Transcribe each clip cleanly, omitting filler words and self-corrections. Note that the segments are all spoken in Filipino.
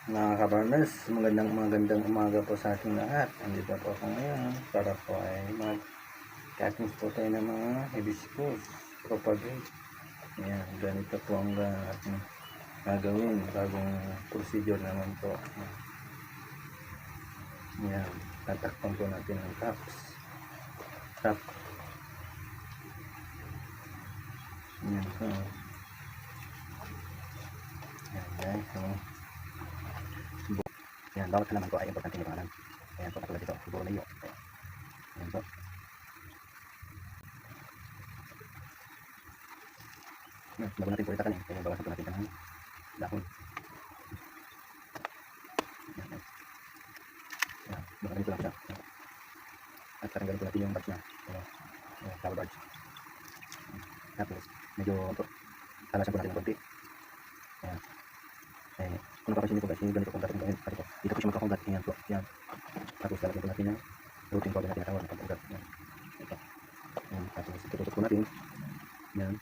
Mga kabarners, magandang umaga po sa ating lahat. Andito po ako ngayon para po ay mag-cuttings po tayo ng mga hibiscus propagate. Ayan, ganito po ang ating gagawin. Bagong procedure naman po. Ayan, tatakpan po natin ang tops. Top. Ayan po. Ayan guys, so yan, bawat halaman ko ay importante nito alam. Ayan po, katulad dito, siguro layo. Ayan po. Bago natin po itatanim, kaya bawasan po natin ito ng dahon. Ayan, baka ganito lang siya. At tatanggalin po natin yung buds niya. Flower buds. Tapos, medyo talasan po natin ng konti. Ayan. Kung napapansin niyo po guys, yung ganito kung dating gawin. Dito po siya magkakugat. Ayan po. Ayan. Tapos lalagyan po natin yung routine powder natin na tawag. Pag-ugat. Ayan. Ito. Ayan. Tapos itutusok po natin. Ayan.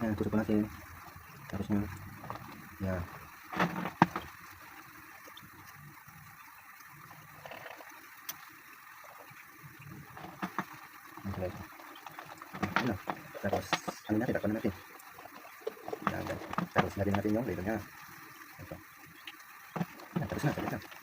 Ayan. Tusok po natin. Tapos nyo. Ayan. Ayan guys. Ayan. Tapos ano natin? Takpan natin. Ayan. Tapos lagyan natin yung label niya. Ito. Ayan. Tapos na. Tapos na.